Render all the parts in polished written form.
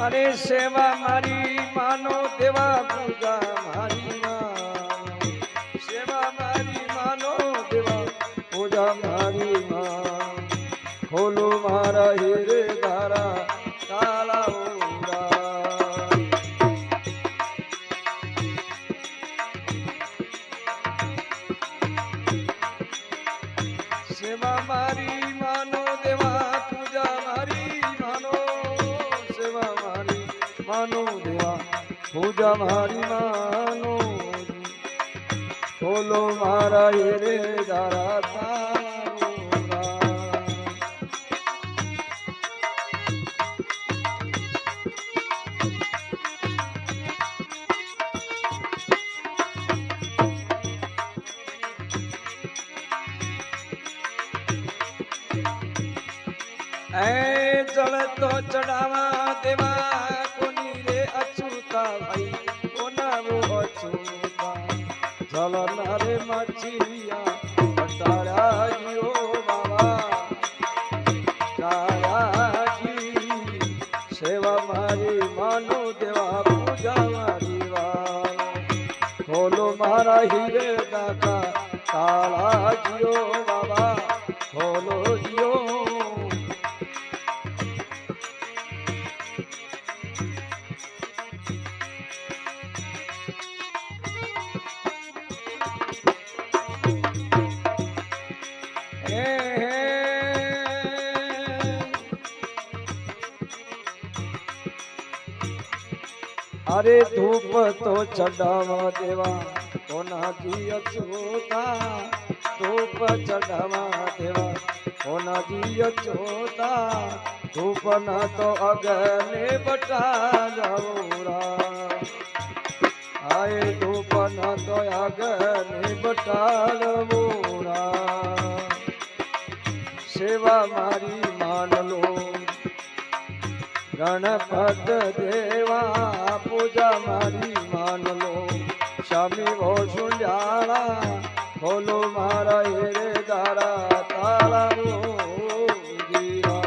अरे सेवा मारी मानो देवा पूजा मारी मानो सेवा मारी मानो देवा पूजा मारी मान खोलो मारा हीरे धारा काला उड़ा सेवा मारी मानो देवा पूजा मारी मानो सेवा मारी मानो देवा पूजा मारी मानो खोलो मारा हीरे धारा तारा ऐ जल तो चढ़ावा देवा कोनी रे अछूता भाई कोना वो अछूता जल नारे मछिया तारा जी ओ बाबा तारा जी सेवा मारी मानो देवा पूजा मारी वालो खोलो मारा हीरे दाता तारा जी ओ बाबा खोलो जियो अरे धूप तो चढ़ावा देवा कोना जी अछूता धूप चढ़ावा देवा कोना जी अछूता धूप न तो अगने बटा जाऊरा आए धूप न तो अगने बटा जाऊरा सेवा मारी मान लो गणपत देवा पूजा मारी मान लो स्वामी वो सुंजाला खोलो मारा हेरे दारा ताला जीवा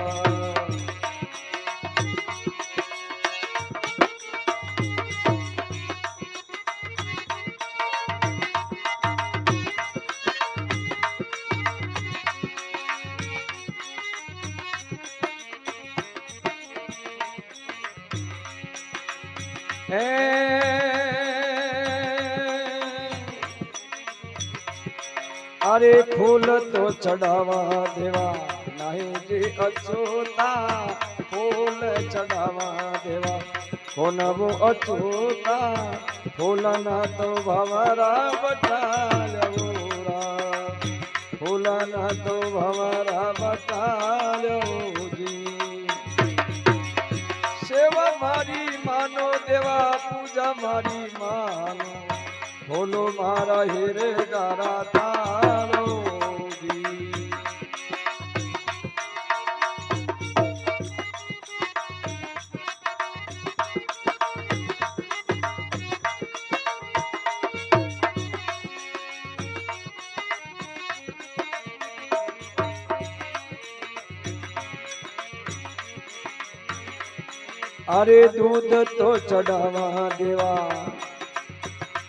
अरे फूल तो चढ़ावा देवा नहीं जी अछूता फूल चढ़ावा देवा कोन वो अछूता फूल न तो भवरा बटा जरूरा फूल न तो भवरा बटा जी सेवा मारी मानो देवा पूजा मारी मानो खोलो मारा हीरे दारा तारो जी अरे दूध तो चढ़ावा देवा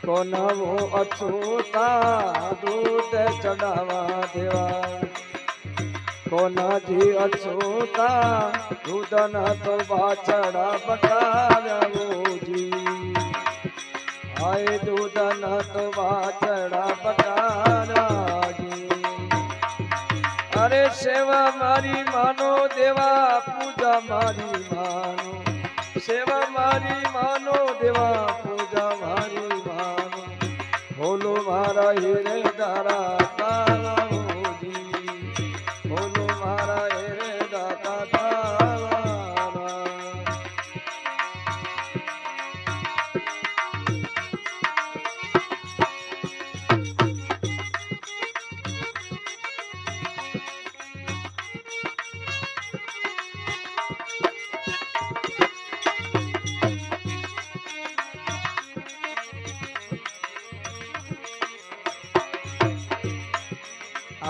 कोना वो अछूता दूध चढ़ावा देवा कोना जी अछूता दूध न तो बाचड़ा बटा वो जी आए दूध न तो बाचड़ा बटा जी अरे सेवा मारी मानो देवा पूजा मारी मानो सेवा मारी मानो देवा पूजा मारी मानो बोलो मारा हीरे दारा ताला जी बोलो मारा हीरे दाता ताला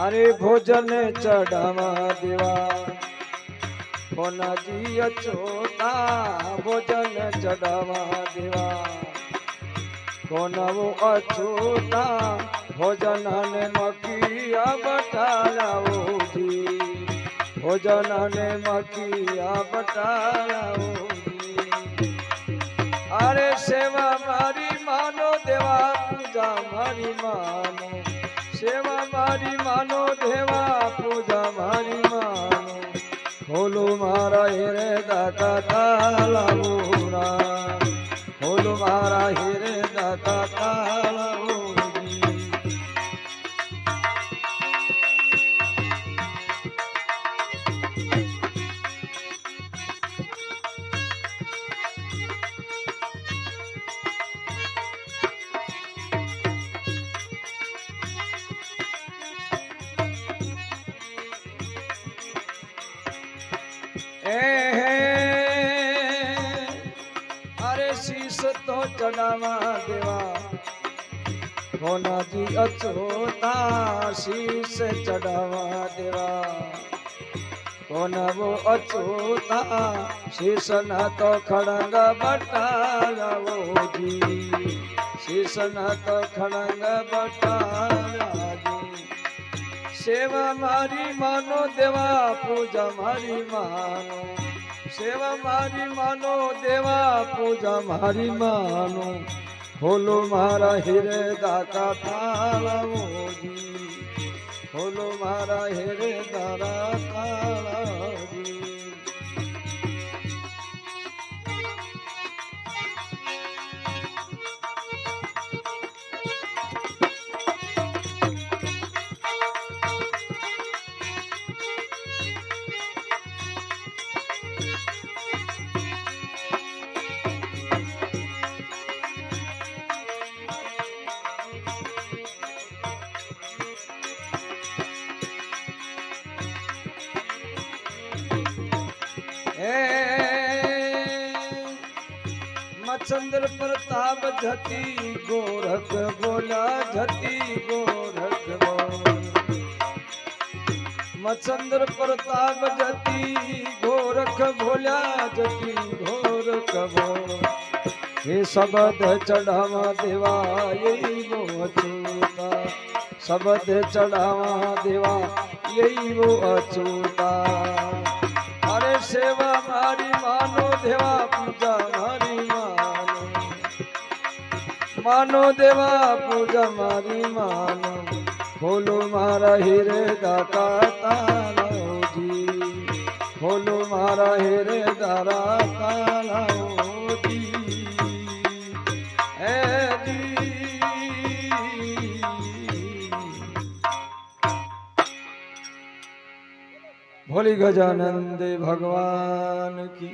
अरे भोजन चढ़ावा देवा કોનાજી અછૂતા ભોજન ચડાવા દેવા કોનવું અછૂતા ભોજન ને મકિયા બટાલાઓજી ભોજન ને મકિયા બટાલાઓજી અરે સેવા મારી માનો દેવા પૂજા મારી માનો સેવા મારી માનો દેવા પૂજા મારી માનો ખોલો મારા હેરે દાતા તાલાવુના ખોલો મારા હેરે દાતા તાલાવુજી अरे शीश तो चढ़ावा देवा कोनाजी अछूता शीश चढ़ावा देवा कोनवो अछूता शीश ना तो खड़ंग बटालावोजी शीश ना तो खड़ंग बटालाजी सेवा मारी मानो देवा पूजा मारी मानो सेवा मारी मानो देवा पूजा मारी मानो खोलो मारा हीरे दाता तालावोजी खोलो मारा हीरे दारा तालावोजी मचंद्र प्रताप जती गोरख बोला जती गोरख बोल मचंद्र प्रताप जती गोरख बोला जती गोरख बोल हे शब्द चढ़ावा देवा यही वो अछूता शब्द चढ़ावा देवा यही वो अछूता अरे सेवा मारी मानो देवा पूजा मारी मानो देवा पूजा मारी मानो खोलो मारा हीरे दाता तालावोजी खोलो मारा हीरे दारा तालावोजी ए जी भोली गजानंद भगवान की